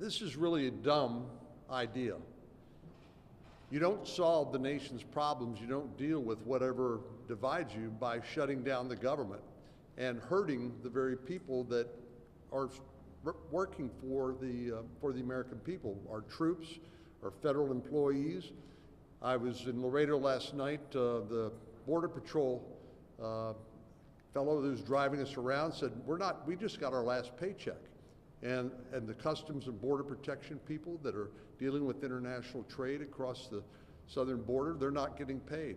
This is really a dumb idea. You don't solve the nation's problems, you don't deal with whatever divides you by shutting down the government and hurting the very people that are working for the American people, our troops, our federal employees. I was in Laredo last night. The Border Patrol fellow who's driving us around said, we just got our last paycheck. And the Customs and Border Protection people that are dealing with international trade across the southern border, they're not getting paid.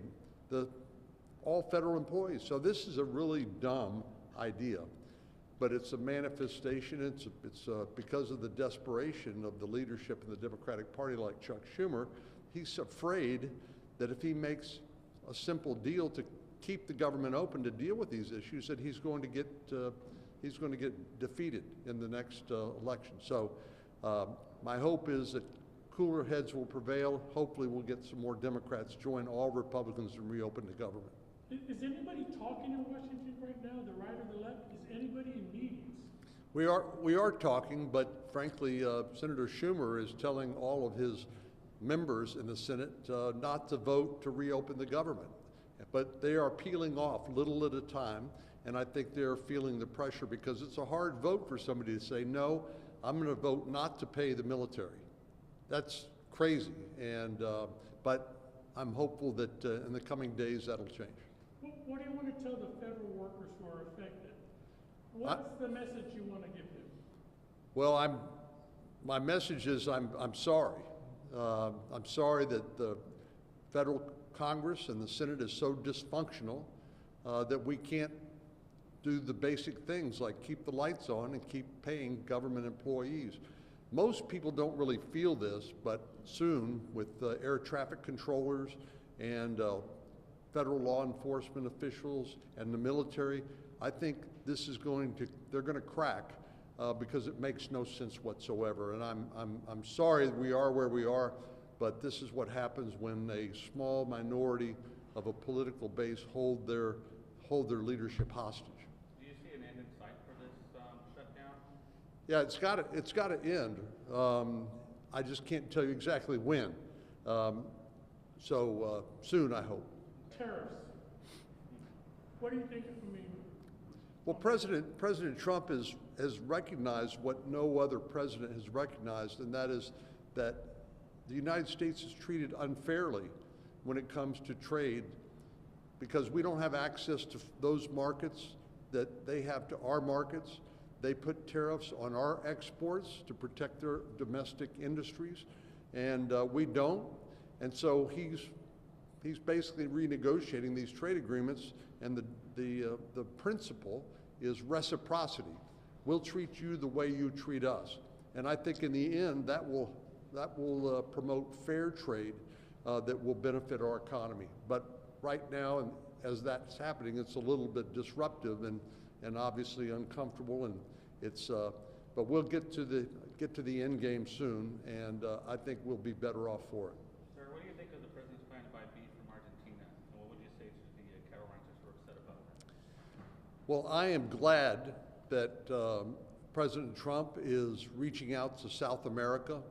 All federal employees. So this is a really dumb idea, but it's a manifestation. It's because of the desperation of the leadership in the Democratic Party, like Chuck Schumer. He's afraid that if he makes a simple deal to keep the government open to deal with these issues, that he's going to get defeated in the next election. So my hope is that cooler heads will prevail. Hopefully we'll get some more Democrats join all Republicans and reopen the government. Is anybody talking in Washington right now, the right or the left? Is anybody in meetings? We are talking, but frankly, Senator Schumer is telling all of his members in the Senate not to vote to reopen the government. But they are peeling off little at a time, and I think they're feeling the pressure because it's a hard vote for somebody to say, no, I'm going to vote not to pay the military. That's crazy, but I'm hopeful that in the coming days that'll change. What do you want to tell the federal workers who are affected? What's the message you want to give them? Well, my message is I'm sorry. I'm sorry that the federal Congress and the Senate is so dysfunctional that we can't do the basic things like keep the lights on and keep paying government employees. Most people don't really feel this, but soon with air traffic controllers and federal law enforcement officials and the military, I think this is they're going to crack because it makes no sense whatsoever. And I'm sorry that we are where we are, but this is what happens when a small minority of a political base hold their leadership hostage. Do you see an end in sight for this shutdown? Yeah, it's got to end. I just can't tell you exactly when. Soon, I hope. Tariffs. What do you think? Well, President Trump has recognized what no other president has recognized, and that is that the United States is treated unfairly when it comes to trade because we don't have access to those markets that they have to our markets. They put tariffs on our exports to protect their domestic industries, and we don't. And so he's basically renegotiating these trade agreements, and the principle is reciprocity. We'll treat you the way you treat us. And I think in the end that will promote fair trade that will benefit our economy. But right now, and as that's happening, it's a little bit disruptive and obviously uncomfortable, and but we'll get to the end game soon, and I think we'll be better off for it. Sir, what do you think of the president's plan to buy beef from Argentina, and what would you say to the cattle ranchers who are upset about that? Well, I am glad that President Trump is reaching out to South America.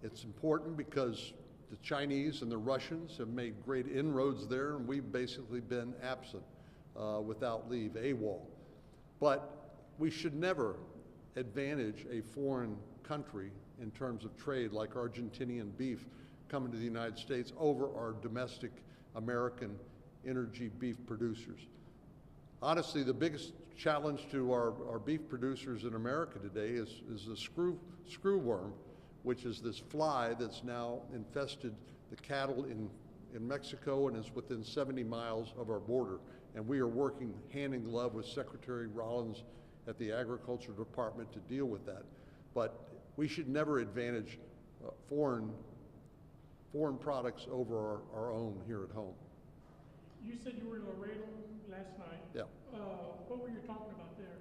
It's important because the Chinese and the Russians have made great inroads there, and we've basically been absent without leave, AWOL. But we should never advantage a foreign country in terms of trade like Argentinian beef coming to the United States over our domestic American energy beef producers. Honestly, the biggest challenge to our beef producers in America today is the screwworm, which is this fly that's now infested the cattle in Mexico and is within 70 miles of our border. And we are working hand in glove with Secretary Rollins at the Agriculture Department to deal with that. But we should never advantage foreign products over our own here at home. You said you were in Laredo last night. Yeah. What were you talking about there?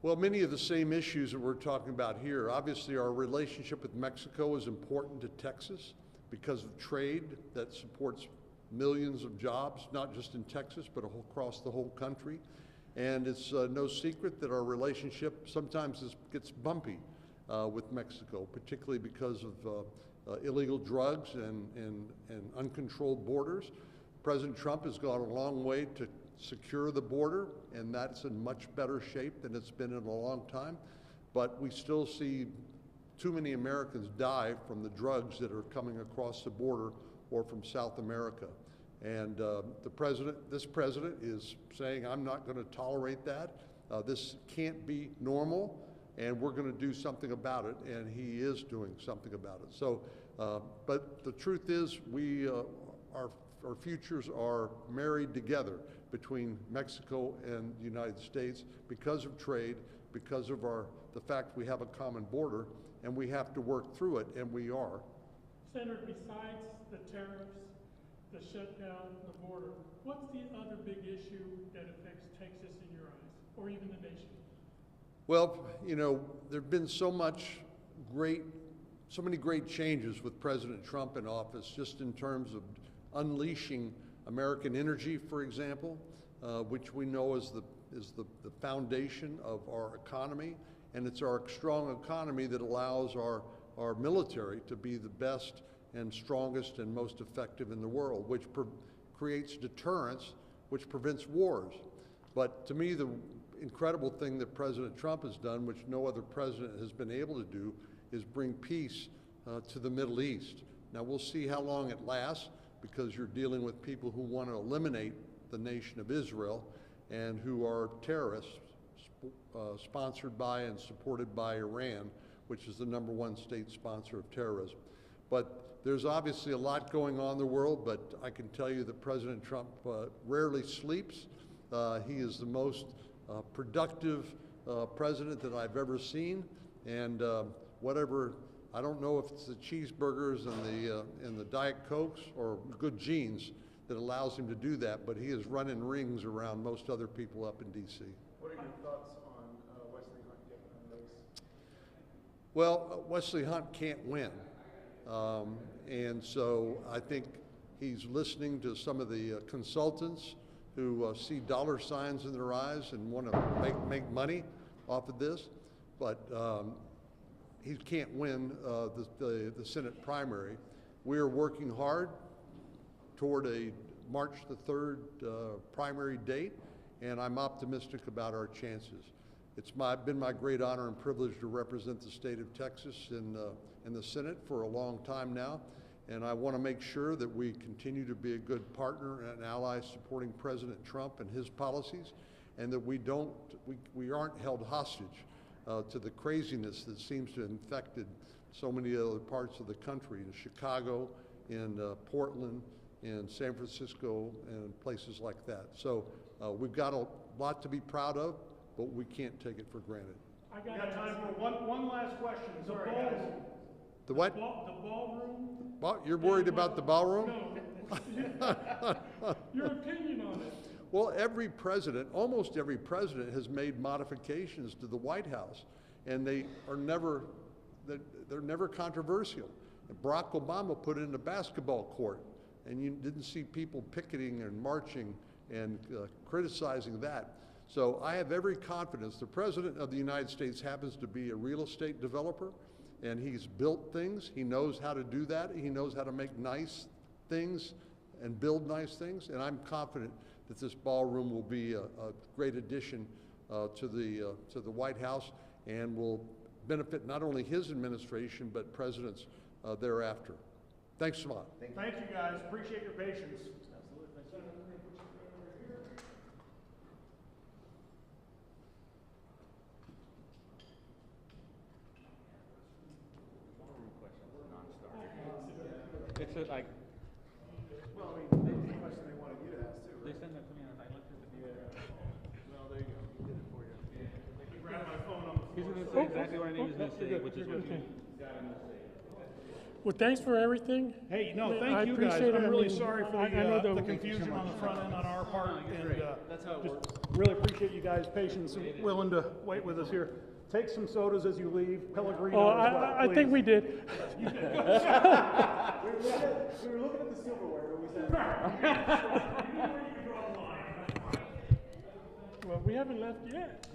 Well, many of the same issues that we're talking about here. Obviously, our relationship with Mexico is important to Texas because of trade that supports millions of jobs, not just in Texas, but across the whole country. And it's no secret that our relationship sometimes gets bumpy. with Mexico, particularly because of illegal drugs and uncontrolled borders. President Trump has gone a long way to secure the border, and that's in much better shape than it's been in a long time. But we still see too many Americans die from the drugs that are coming across the border or from South America. And this president is saying, I'm not going to tolerate that. This can't be normal, and we're going to do something about it, and he is doing something about it. So, but the truth is, our futures are married together between Mexico and the United States because of trade, because of the fact we have a common border, and we have to work through it, and we are. Senator, besides the tariffs, the shutdown, the border, what's the other big issue that affects Texas in your eyes, or even the nation? Well, you know, there've been so many great changes with President Trump in office, just in terms of unleashing American energy, for example, which we know is the foundation of our economy, and it's our strong economy that allows our military to be the best and strongest and most effective in the world, which creates deterrence, which prevents wars. But to me, the incredible thing that President Trump has done, which no other president has been able to do, is bring peace to the Middle East. Now, we'll see how long it lasts, because you're dealing with people who want to eliminate the nation of Israel and who are terrorists sponsored by and supported by Iran, which is the #1 state sponsor of terrorism. But there's obviously a lot going on in the world, but I can tell you that President Trump rarely sleeps. He is the most productive president that I've ever seen, and I don't know if it's the cheeseburgers and the Diet Cokes or good genes that allows him to do that, but he is running rings around most other people up in D.C. What are your thoughts on Wesley Hunt getting on the race? Well, Wesley Hunt can't win, and so I think he's listening to some of the consultants who see dollar signs in their eyes and want to make money off of this, but he can't win the Senate primary. We are working hard toward a March the 3rd primary date, and I'm optimistic about our chances. It's been my great honor and privilege to represent the state of Texas in the Senate for a long time now, and I want to make sure that we continue to be a good partner and ally supporting President Trump and his policies, and that we aren't held hostage to the craziness that seems to have infected so many other parts of the country, in Chicago, in Portland, in San Francisco, and places like that. So we've got a lot to be proud of, but we can't take it for granted. I got time for one last question. Sorry, guys. The what? The ballroom? You're worried about the ballroom? No. Your opinion on it? Well, almost every president has made modifications to the White House, and they're never controversial. Barack Obama put it in a basketball court, and you didn't see people picketing and marching and criticizing that. So I have every confidence. The President of the United States happens to be a real estate developer, and he's built things. He knows how to do that. He knows how to make nice things and build nice things, and I'm confident that this ballroom will be a great addition to the White House, and will benefit not only his administration, but presidents thereafter. Thanks a lot. Thank you, guys. Appreciate your patience. It's like, Well, I mean, that's the question they wanted you to ask too, they right? sent that to me and I looked at the video. Well, there you go. He did it for you. He grabbed my phone on the He's floor. gonna say exactly what I knew he was gonna say, which is what you Okay. got him to say. Well, thanks for everything. Hey, no, I thank you guys. appreciate it. I'm I really mean, sorry for I know the the- confusion on the front end on our part. And That's how it just works. really appreciate you guys' patience and willing to wait with us here. Take some sodas as you leave. Pellegrino Oh, as well, I think please. we did. We were looking at the silverware. We said, Well, we haven't left yet.